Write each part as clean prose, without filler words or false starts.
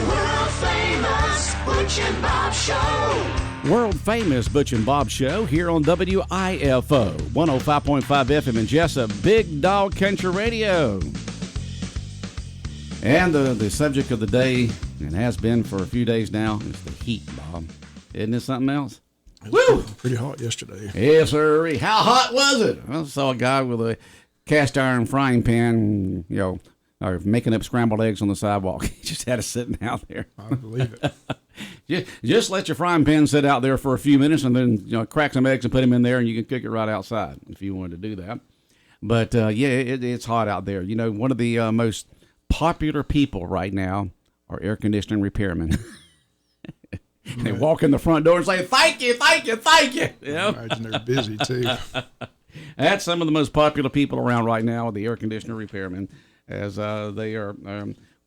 world famous Butch and Bob Show. World famous Butch and Bob Show here on WIFO 105.5 FM in Jesup, Big Dog Country Radio. And the subject of the day, and has been for a few days now, is the heat, Bob. Isn't it something else? It was pretty hot yesterday. Yes, sir. How hot was it? I saw a guy with a cast iron frying pan, or making up scrambled eggs on the sidewalk. He just had it sitting out there. I believe it. Just let your frying pan sit out there for a few minutes, and then crack some eggs and put them in there, and you can cook it right outside if you wanted to do that. But it's hot out there. One of the most popular people right now are air conditioning repairmen. They walk in the front door and say, "Thank you, thank you, thank you." I imagine they're busy too. That's some of the most popular people around right now, the air conditioner repairmen, as they are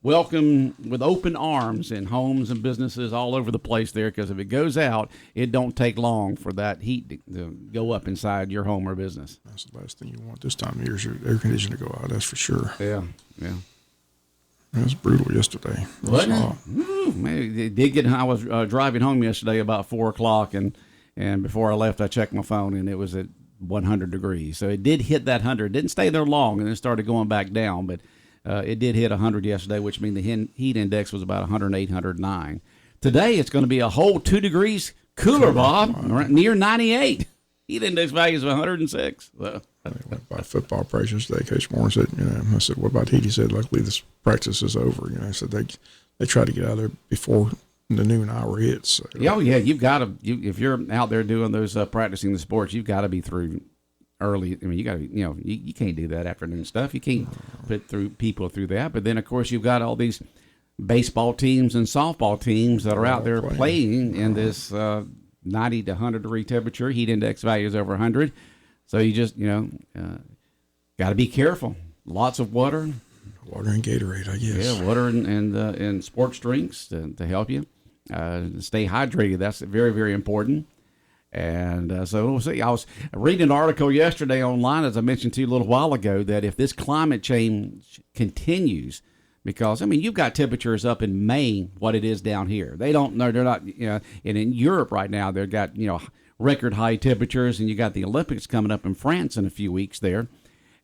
welcome with open arms in homes and businesses all over the place there, because if it goes out, it don't take long for that heat to go up inside your home or business. That's the last thing you want this time of year is your air conditioner to go out, that's for sure. Yeah. It was brutal yesterday. Wasn't it? Man, it did get. I was driving home yesterday about 4 o'clock, and before I left, I checked my phone, and it was at 100 degrees. So it did hit that 100. It didn't stay there long, and then started going back down. But it did hit 100 yesterday, which means the heat index was about 108, 109. Today, it's going to be a whole 2 degrees cooler, Bob, near 98. Heat index value is 106. So. I went by football practice today. Coach Moore said, I said, "What about heat?" He said, "Luckily this practice is over." I said they try to get out of there before the noon hour hits. So, yeah, you've got to. If you're out there doing those practicing the sports, you've got to be through early. I mean, you got to, you can't do that afternoon stuff. You can't put people through that. But then, of course, you've got all these baseball teams and softball teams that are out there playing in this 90 to 100 degree temperature. Heat index value is over 100. So you just, got to be careful. Lots of water. Water and Gatorade, I guess. Yeah, water and sports drinks to help you. Stay hydrated. That's very, very important. And so we'll see. I was reading an article yesterday online, as I mentioned to you a little while ago, that if this climate change continues, because, you've got temperatures up in Maine, what it is down here. They don't know, they're not, and in Europe right now, they've got, record high temperatures, and you got the Olympics coming up in France in a few weeks there,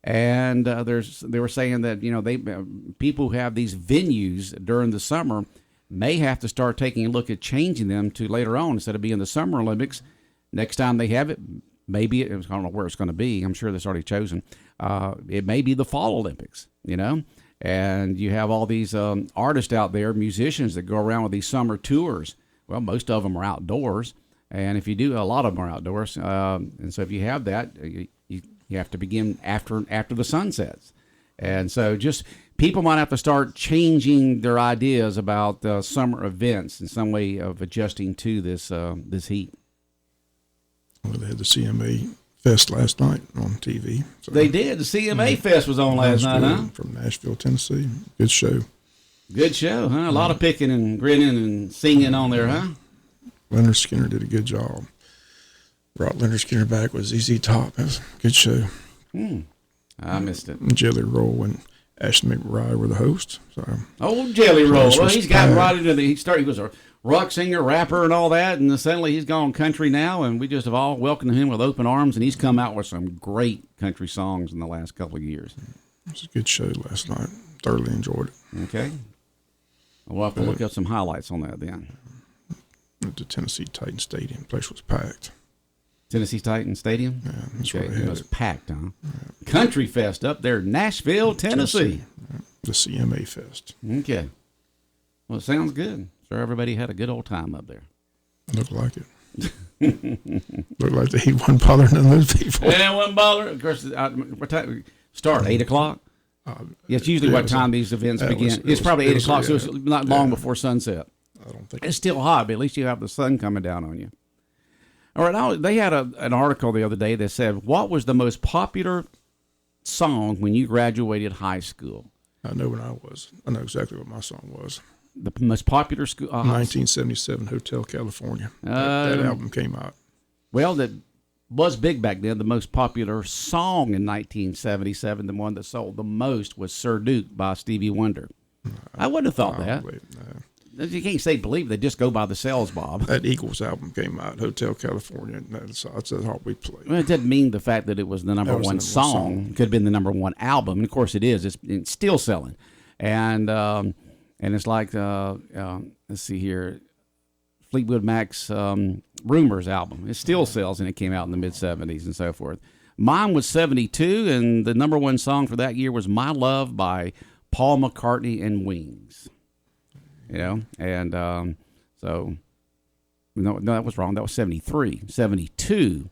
and they were saying that people who have these venues during the summer may have to start taking a look at changing them to later on, instead of being the Summer Olympics. Next time they have it, maybe I don't know where it's going to be. I'm sure that's already chosen. It may be the Fall Olympics, and you have all these artists out there, musicians that go around with these summer tours. Well, most of them are outdoors. And if you do, a lot of them are outdoors. And so if you have that, you have to begin after the sun sets. And so just people might have to start changing their ideas about summer events in some way of adjusting to this heat. Well, they had the CMA Fest last night on TV. So they did. The CMA Fest was on last night, huh? From Nashville, Tennessee. Good show. Good show, huh? A lot of picking and grinning and singing on there, huh? Leonard Skinner did a good job. Brought Leonard Skinner back with ZZ Top. That was a good show. I missed it. And Jelly Roll and Ashley McBride were the hosts. So Jelly Roll. Well, he's gotten right into he was a rock singer, rapper, and all that, and suddenly he's gone country now, and we just have all welcomed him with open arms, and he's come out with some great country songs in the last couple of years. It was a good show last night. Thoroughly enjoyed it. Okay. We'll have to look up some highlights on that then. At the Tennessee Titan Stadium. The place was packed. Tennessee Titan Stadium? Yeah, that's where it was packed, huh? Yeah. Country Fest up there in Nashville, Tennessee. Yeah. The CMA Fest. Okay. Well, it sounds good. Sure, everybody had a good old time up there. Looked like it. Looked like the heat wasn't bothering none of those people. Yeah, it wasn't bothering. Of course, what time start? 8 o'clock? It's usually what time these events begin. It's probably 8 o'clock, so it's not long before sunset. I don't think it's still hot, but at least you have the sun coming down on you. All right, now they had an article the other day that said, what was the most popular song when you graduated high school? I know when I was. I know exactly what my song was. The most popular school? 1977, Hotel California. That album came out. Well, was big back then. The most popular song in 1977, the one that sold the most, was Sir Duke by Stevie Wonder. I wouldn't have thought that. You can't say believe. They just go by the sales, Bob. That Eagles album came out, Hotel California, and that's all we played. Well, it didn't mean the fact that it was the number one song. It could have been the number one album. And of course, it is. It's still selling. And it's like, let's see here, Fleetwood Mac's Rumors album. It still sells, and it came out in the mid-'70s and so forth. Mine was 72, and the number one song for that year was My Love by Paul McCartney and Wings. And so, no, that was wrong. That was 73. 72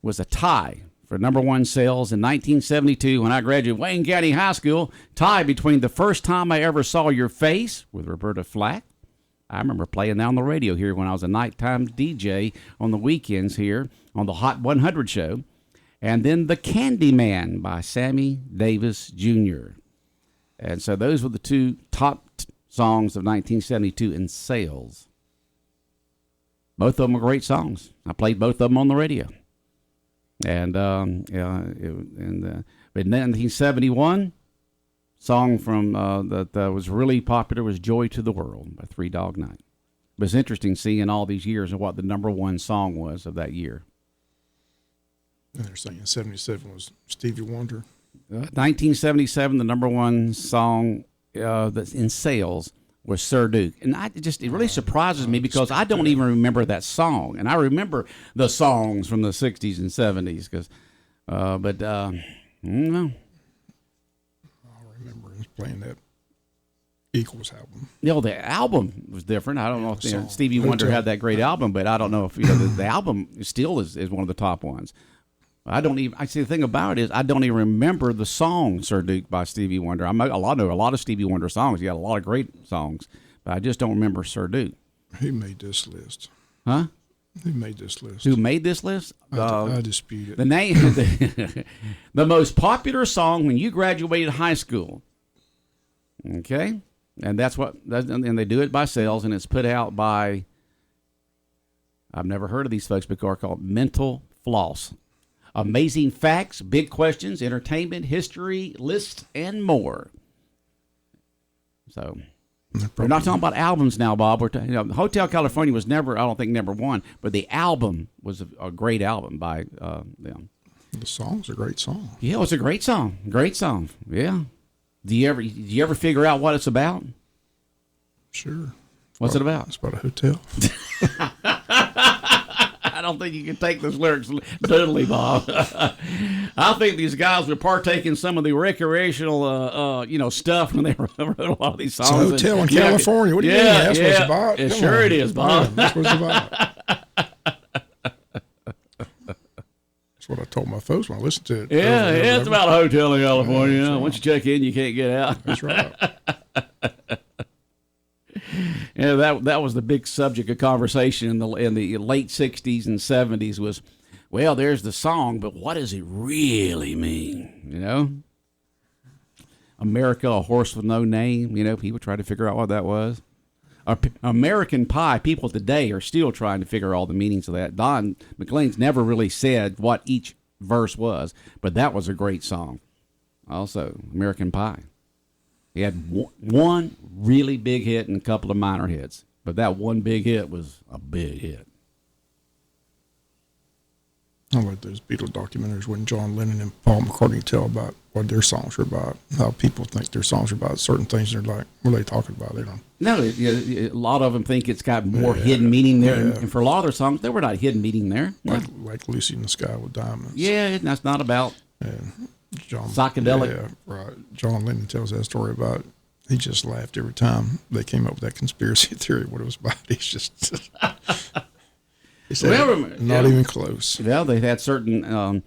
was a tie for number one sales in 1972 when I graduated Wayne County High School. Tie between The First Time I Ever Saw Your Face with Roberta Flack. I remember playing that on the radio here when I was a nighttime DJ on the weekends here on the Hot 100 show. And then The Candyman by Sammy Davis Jr. And so those were the two top songs of 1972 in sales. Both of them were great songs. I played both of them on the radio. And but in 1971, song from that was really popular was "Joy to the World" by Three Dog Night. But it's interesting seeing all these years and what the number one song was of that year. And they're saying 77 was Stevie Wonder. 1977, the number one song that's in sales was Sir Duke. And it really surprises me because I don't even remember that song. And I remember the songs from the 60s and 70s. I don't know. I remember playing that Eagles album. The album was different. I don't know if Stevie Wonder had that great album, but I don't know if the album still is one of the top ones. I see the thing about it is I don't even remember the song Sir Duke by Stevie Wonder. I know a lot of Stevie Wonder songs. He got a lot of great songs, but I just don't remember Sir Duke. Who made this list? Huh? Who made this list? Who made this list? I dispute it. The name, the most popular song when you graduated high school. Okay, and and they do it by sales, and it's put out by. I've never heard of these folks before. Called Mental Floss. Amazing facts, big questions, entertainment, history, lists, and more. So, we're not talking about albums now, Bob. Hotel California was never, I don't think, number one, but the album was a great album by them. The song's a great song. Yeah, it was a great song. Great song. Yeah. Do you ever figure out what it's about? Sure. What's it about? It's about a hotel. I don't think you can take those lyrics literally, Bob. I think these guys would partake in some of the recreational, stuff when they wrote a lot of these songs. It's a hotel in California. What do you mean? That's what it's about. It sure it is, Bob. That's what it's about. That's what I told my folks when I listened to it. Yeah, it's about a hotel in California. Yeah, once you check in, you can't get out. That's right. Yeah, that was the big subject of conversation in the late 60s and 70s was, well, there's the song, but what does it really mean? America, a horse with no name. People try to figure out what that was. American Pie, people today are still trying to figure all the meanings of that. Don McLean's never really said what each verse was, but that was a great song. Also, American Pie. He had one really big hit and a couple of minor hits, but that one big hit was a big hit. I like those Beatles documentaries when John Lennon and Paul McCartney tell about what their songs are about, how people think their songs are about certain things. They're like, what are they talking about? They don't. No, a lot of them think it's got more hidden meaning there. Yeah. And for a lot of their songs, there were not hidden meaning there. Like Lucy in the Sky with Diamonds. Yeah, that's not about psychedelic. Yeah, right. John Lennon tells that story about he just laughed every time they came up with that conspiracy theory, what it was about. He's just... He said, not even close. Well, they had certain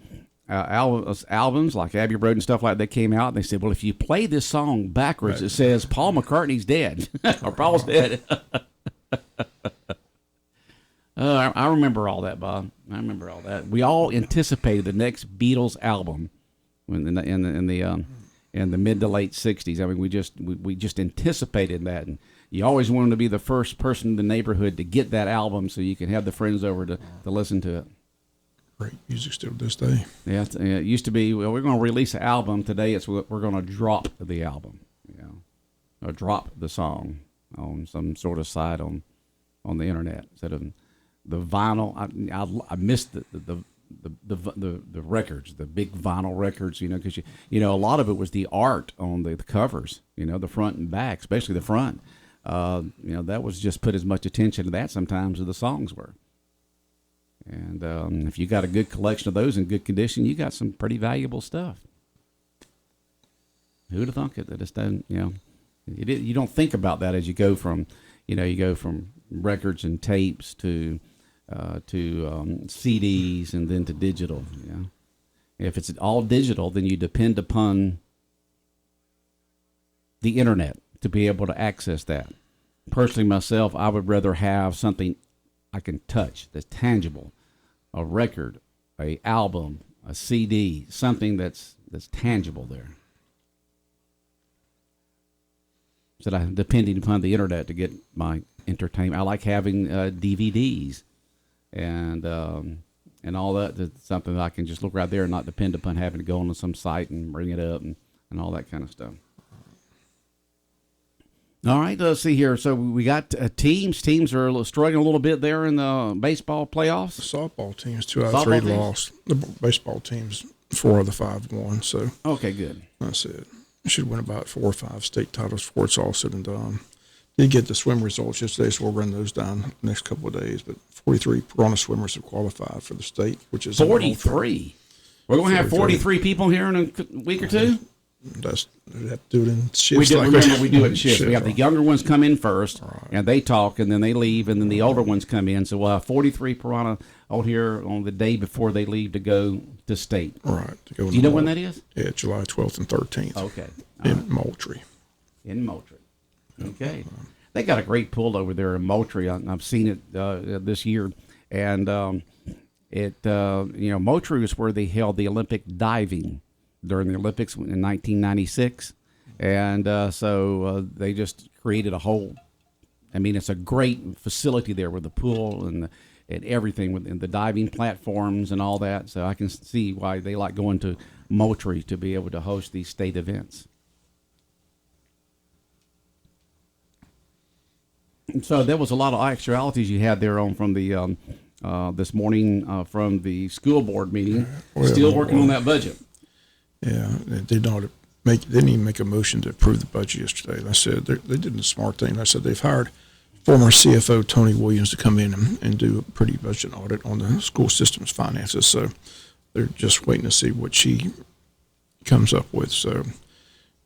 albums like Abbey Road and stuff like that came out. And they said, well, if you play this song backwards, it says Paul McCartney's dead or Paul's dead. I remember all that, Bob. I remember all that. We all anticipated the next Beatles album in the mid to late '60s. I mean, we just anticipated that. And you always wanted to be the first person in the neighborhood to get that album so you can have the friends over to listen to it. Great music still to this day. Yeah, it used to be, well, we're going to release an album. Today we're going to drop the album, or drop the song on some sort of site on the internet instead of the vinyl. I missed the records, the big vinyl records, because a lot of it was the art on the covers, the front and back, especially the front. That was just put as much attention to that sometimes as the songs were. And if you got a good collection of those in good condition, you got some pretty valuable stuff. Who'd have thunk it that it's done? You don't think about that as you go from, records and tapes to CDs and then to digital. If it's all digital, then you depend upon the internet to be able to access that. Personally, myself, I would rather have something I can touch that's tangible, a record, a album, a CD, something that's tangible there. So I'm depending upon the internet to get my entertainment. I like having DVDs and all that. That's something that I can just look right there and not depend upon having to go on some site and bring it up and all that kind of stuff. All right, let's see here. So we got teams. Teams are struggling a little bit there in the baseball playoffs. The softball teams, 2 out of 3 lost. The baseball teams, 4 of the 5 won. So okay, good. That's it. Should win about 4 or 5 state titles before it's all said and done. Did get the swim results yesterday, so we'll run those down the next couple of days. But 43 Piranha swimmers have qualified for the state, which is 43. We're going to have 43 people here in a week or two. We have to do it in shifts. We do it in shifts. We have the younger ones come in first, and they talk, and then they leave, and then the older ones come in. So we'll have 43 Piranha out here on the day before they leave to go to state. Right. Do you know when that is? Yeah, July 12th and 13th. Okay. In Moultrie. In Moultrie. Okay. They got a great pool over there in Moultrie. I've seen it this year. And Moultrie is where they held the Olympic diving during the Olympics in 1996. And so they just created a whole, it's a great facility there with the pool and everything, and the diving platforms and all that. So I can see why they like going to Moultrie to be able to host these state events. So there was a lot of actualities you had there on from the this morning from the school board meeting. Still working on that budget. Yeah, they didn't even make a motion to approve the budget yesterday. I said they did a smart thing. I said they've hired former CFO Tony Williams to come in and do a pretty budget audit on the school system's finances. So they're just waiting to see what she comes up with. So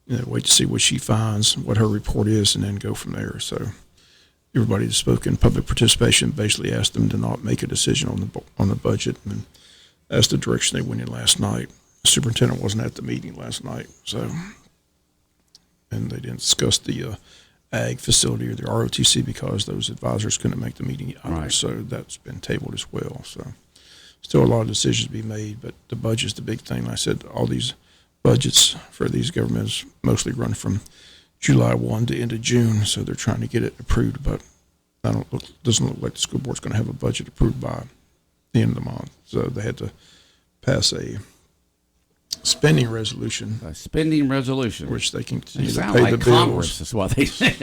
wait to see what she finds, what her report is, and then go from there. So everybody that spoke in public participation basically asked them to not make a decision on the budget, and that's the direction they went in last night. The superintendent wasn't at the meeting last night, and they didn't discuss the ag facility or the ROTC because those advisors couldn't make the meeting either. Right. So that's been tabled as well. So still a lot of decisions to be made, but the budget's the big thing. Like I said, all these budgets for these governments mostly run from July 1 to end of June, so they're trying to get it approved, but doesn't look like the school board's going to have a budget approved by the end of the month. So they had to pass a spending resolution. A spending resolution. Which they can continue to sound pay like the Congress bills. is what they say.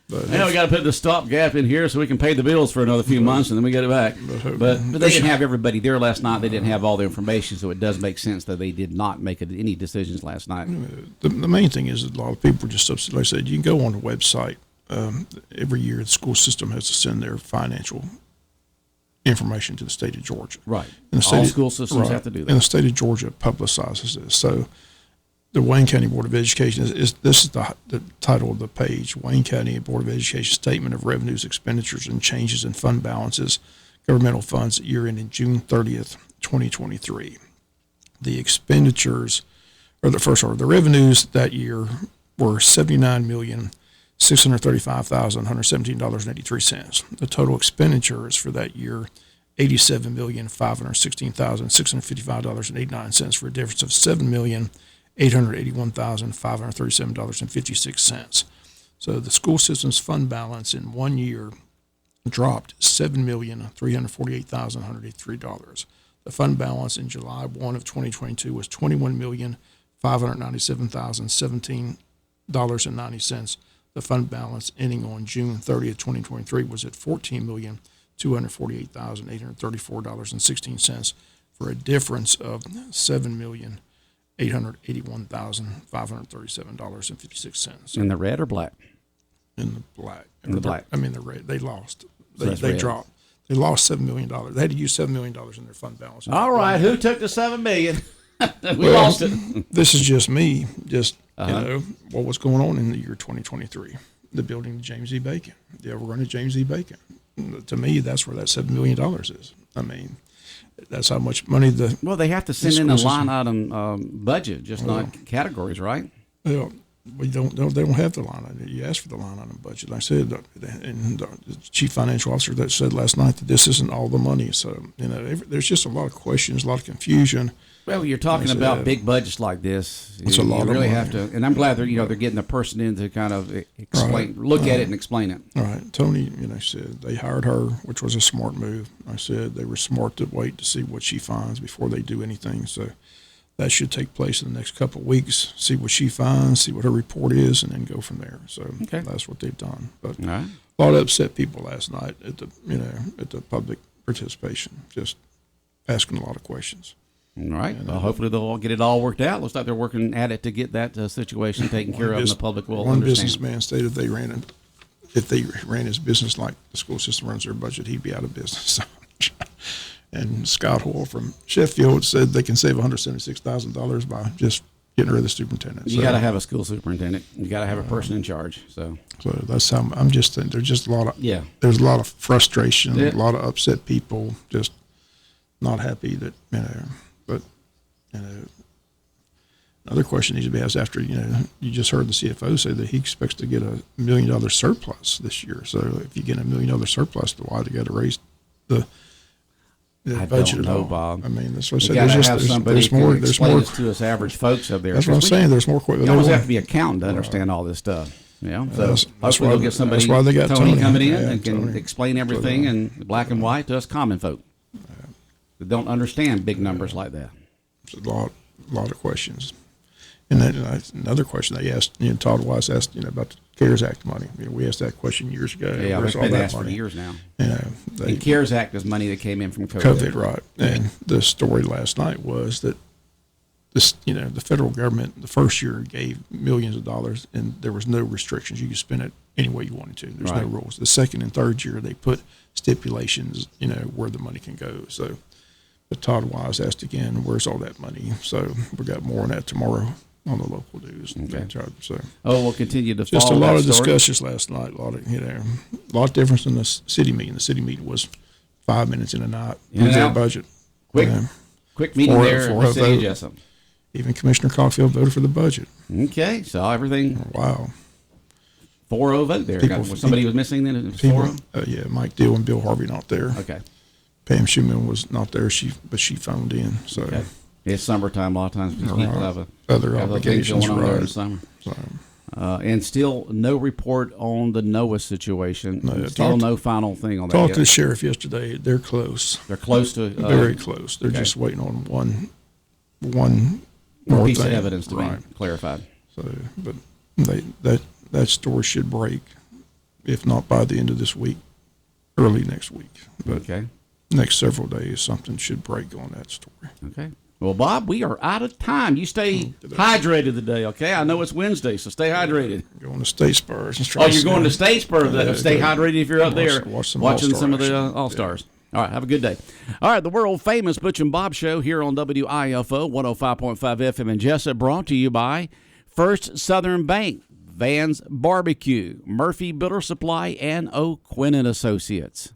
We got to put the stopgap in here so we can pay the bills for another few months, and then we get it back. But they didn't have everybody there last night. They didn't have all the information, so it does make sense that they did not make any decisions last night. The main thing is that a lot of people are just upset. Like I said, you can go on the website. Every year, the school system has to send their financial information to the state of Georgia. Right. All school systems have to do that. And the state of Georgia publicizes this. So the Wayne County Board of Education is the title of the page: Wayne County Board of Education Statement of Revenues, Expenditures, and Changes in Fund Balances, Governmental Funds, year ending June 30th, 2023. The expenditures, the revenues that year were $79,635,117.83. The total expenditures for that year, $87,516,655.89, for a difference of $7,881,537.56. So the school system's fund balance in 1 year, dropped $7,348,183. The fund balance in July 1 of 2022 was $21,597,017.90. The fund balance ending on June 30th, 2023 was at $14,248,834.16 for a difference of $7,881,537.56. In the red or black? In the black. In the black. I mean, the red. They lost. So They red. dropped. They lost $7 million. They had to use $7 million in their fund balance. All right, who took the $7 million? We lost it. This is just me, you know, what was going on in the year 2023. The building of James E. Bacon, the overrun of James E. Bacon. To me, that's where that $7 million is. I mean, that's how much money Well, they have to send in a line item budget, just not categories, right? Well, they don't have the line item. You asked for the line item budget. I said, and the chief financial officer that said last night that this isn't all the money. So, you know, there's just a lot of questions, a lot of confusion. Well, you're talking about big budgets like this. It's a lot you really of money. have to, and I'm glad they're getting the person in to kind of explain, look at it and explain it. All right, Tony, said they hired her, which was a smart move. I said they were smart to wait to see what she finds before they do anything. So that should take place in the next couple of weeks. See what she finds, see what her report is, and then go from there. So that's what they've done. But a lot of upset people last night at the public participation, just asking a lot of questions. All right. Well, hopefully they'll all get it all worked out. Looks like they're working at it to get that situation taken care of, and the public will One understand. businessman stated if they ran his business like the school system runs their budget, he'd be out of business. And Scott Hoyle from Sheffield said they can save $176,000 by just getting rid of the superintendent. You got to have a school superintendent. You got to have a person in charge. So that's how I'm just saying. There's just a lot of There's a lot of frustration, a lot of upset people, just not happy that But another question needs to be asked after you just heard the CFO say that he expects to get $1 million surplus this year. So if you get $1 million surplus, why do you got to raise the budget don't know, Bob. I mean, that's what I You said. got to have somebody there's more. There's more to us average folks up there. That's what I'm saying. There's more. You almost have to be an accountant to understand all this stuff. So hopefully we'll get somebody. That's why they got Tony coming in and can explain everything in black and white to us common folk that don't understand big numbers like that. There's a lot of questions. And then another question they asked, Todd Weiss asked, about the CARES Act money. We asked that question years ago. Yeah, it's been asked for years now. The CARES Act is money that came in from COVID. Right. And the story last night was that this, the federal government the first year gave millions of dollars, and there was no restrictions. You could spend it any way you wanted to. There's no rules. The second and third year they put stipulations, where the money can go. So, but Todd Wise asked again, where's all that money? So we got more on that tomorrow on the local news. Okay. So we'll continue to just follow a lot that of story. discussions last night. A lot difference in the city meeting. The city meeting was 5 minutes in a night. Their budget. Quick meeting there in the city of Jesup. Even Commissioner Caulfield voted for the budget. Okay, so everything. Wow. 4-0 vote there. Somebody was missing then? It was 4-0? Yeah, Mike Deal and Bill Harvey not there. Okay. Pam Schumann was not there, but she phoned in. So okay. It's summertime a lot of times because people have other obligations going on there in the summer. So. And still no report on the NOAA situation. No final thing on that. Talked to the sheriff yesterday. They're close. They're close to very close. They're just waiting on one more piece thing. of evidence to be clarified. So, but that story should break, if not by the end of this week, early next week. But next several days, something should break on that story. Okay. Well, Bob, we are out of time. You stay hydrated today, okay? I know it's Wednesday, so stay hydrated. Going to Statesboro. You're going to Statesboro. Stay hydrated if you're up there watching some of the All-Stars. All right, have a good day. All right, the world-famous Butch and Bob Show here on WIFO 105.5 FM in Jesup, brought to you by First Southern Bank, Van's Barbecue, Murphy Builder Supply, and O'Quinn & Associates.